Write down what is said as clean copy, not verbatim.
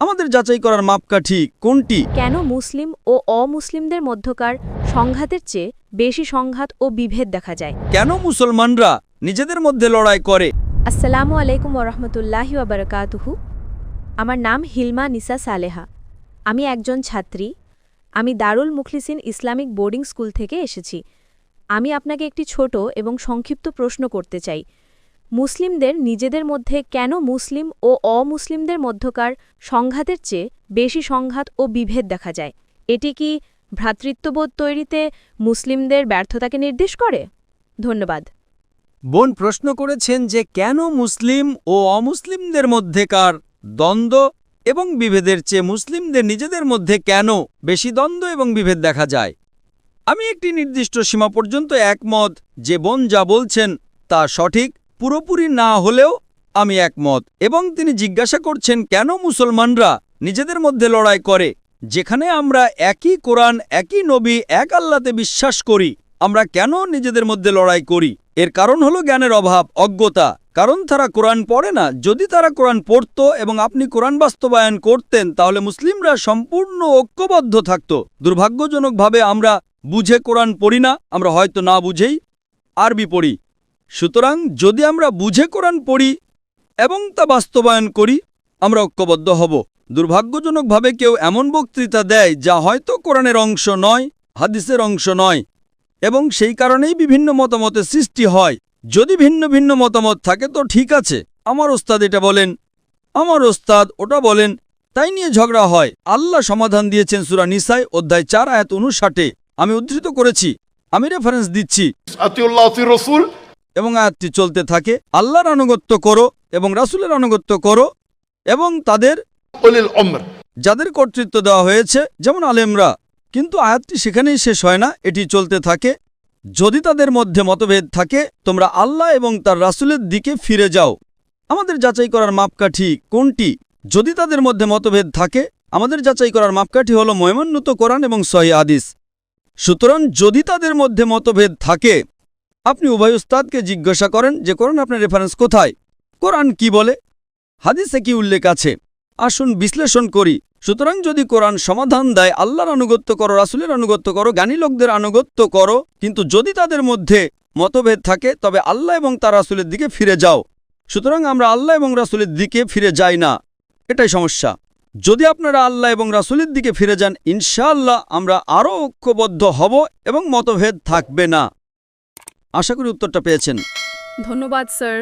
আমাদের যাচাই করার মাপকাঠি কোনটি? কেন মুসলিম ও অমুসলিমদের মধ্যকার সংঘাতের চেয়ে বেশি সংঘাত ও বিভেদ দেখা যায়? কেন মুসলমানরা নিজেদের মধ্যে লড়াই করে? আসসালামু আলাইকুম ওরহমতুল্লাহি ওয়াবারাকাতুহু। আমার নাম হিলমা নিসা সালেহা। আমি একজন ছাত্রী। আমি দারুল মুখলিসিন ইসলামিক বোর্ডিং স্কুল থেকে এসেছি। আমি আপনাকে একটি ছোট এবং সংক্ষিপ্ত প্রশ্ন করতে চাই। মুসলিমদের নিজেদের মধ্যে কেন মুসলিম ও অমুসলিমদের মধ্যকার সংঘাতের চেয়ে বেশি সংঘাত ও বিভেদ দেখা যায়? এটি কি ভ্রাতৃত্ববোধ তৈরিতে মুসলিমদের ব্যর্থতাকে নির্দেশ করে? ধন্যবাদ। বোন প্রশ্ন করেছেন যে কেন মুসলিম ও অমুসলিমদের মধ্যেকার দ্বন্দ্ব এবং বিভেদের চেয়ে মুসলিমদের নিজেদের মধ্যে কেন বেশি দ্বন্দ্ব এবং বিভেদ দেখা যায়। আমি একটি নির্দিষ্ট সীমা পর্যন্ত একমত যে বোন যা বলছেন তা সঠিক, পুরোপুরি না হলেও আমি একমত। এবং তিনি জিজ্ঞাসা করছেন কেন মুসলমানরা নিজেদের মধ্যে লড়াই করে, যেখানে আমরা একই কোরআন, একই নবী, এক আল্লাহতে বিশ্বাস করি, আমরা কেন নিজেদের মধ্যে লড়াই করি? এর কারণ হলো জ্ঞানের অভাব, অজ্ঞতা। কারণ তারা কোরআন পড়ে না। যদি তারা কোরআন পড়ত এবং আপনি কোরআন বাস্তবায়ন করতেন, তাহলে মুসলিমরা সম্পূর্ণ ঐক্যবদ্ধ থাকত। দুর্ভাগ্যজনকভাবে আমরা বুঝে কোরআন পড়ি না, আমরা হয়তো না বুঝেই আরবি পড়ি। সুতরাং যদি আমরা বুঝে কোরআন পড়ি এবং তা বাস্তবায়ন করি, আমরা ঐক্যবদ্ধ হব। দুর্ভাগ্যজনকভাবে কেউ এমন বক্তৃতা দেয় যা হয়তো কোরআনের অংশ নয়, হাদিসের অংশ নয়, এবং সেই কারণেই বিভিন্ন মতামতের সৃষ্টি হয়। যদি ভিন্ন ভিন্ন মতামত থাকে তো ঠিক আছে, আমার ওস্তাদ এটা বলেন, আমার ওস্তাদ ওটা বলেন, তাই নিয়ে ঝগড়া হয়। আল্লাহ সমাধান দিয়েছেন সূরা নিসায় অধ্যায় 4 আয়াত 59। আমি উদ্ধৃত করেছি, আমি রেফারেন্স দিচ্ছি, এবং আয়াতটি চলতে থাকে, আল্লাহর আনুগত্য করো এবং রাসূলের আনুগত্য করো এবং তাদের যাদের কর্তৃত্ব দেওয়া হয়েছে, যেমন আলেমরা। কিন্তু আয়াতটি সেখানেই শেষ হয় না, এটি চলতে থাকে, যদি তাদের মধ্যে মতভেদ থাকে তোমরা আল্লাহ এবং তার রাসূলের দিকে ফিরে যাও। আমাদের যাচাই করার মাপকাঠি কোনটি? যদি তাদের মধ্যে মতভেদ থাকে, আমাদের যাচাই করার মাপকাঠি হলো মহিমান্বিত কোরআন এবং সহিহ হাদিস। সুতরাং যদি তাদের মধ্যে মতভেদ থাকে, আপনি উভয় উস্তাদকে জিজ্ঞাসা করেন যে কোরআন আপনার রেফারেন্স কোথায়, কোরআন কি বলে, হাদিসে কি উল্লেখ আছে, আসুন বিশ্লেষণ করি। সুতরাং যদি কোরআন সমাধান দেয় আল্লাহর আনুগত্য করো, রাসূলের আনুগত্য করো, জ্ঞানী লোকদের আনুগত্য করো, কিন্তু যদি তাদের মধ্যে মতভেদ থাকে তবে আল্লাহ এবং তার রাসূলের দিকে ফিরে যাও। সুতরাং আমরা আল্লাহ এবং রাসূলের দিকে ফিরে যাই না, এটাই সমস্যা। যদি আপনারা আল্লাহ এবং রাসূলের দিকে ফিরে যান, ইনশাআল্লাহ আমরা আরও ঐক্যবদ্ধ হব এবং মতভেদ থাকবে না। আশা করি উত্তরটা পেয়েছেন। ধন্যবাদ স্যার।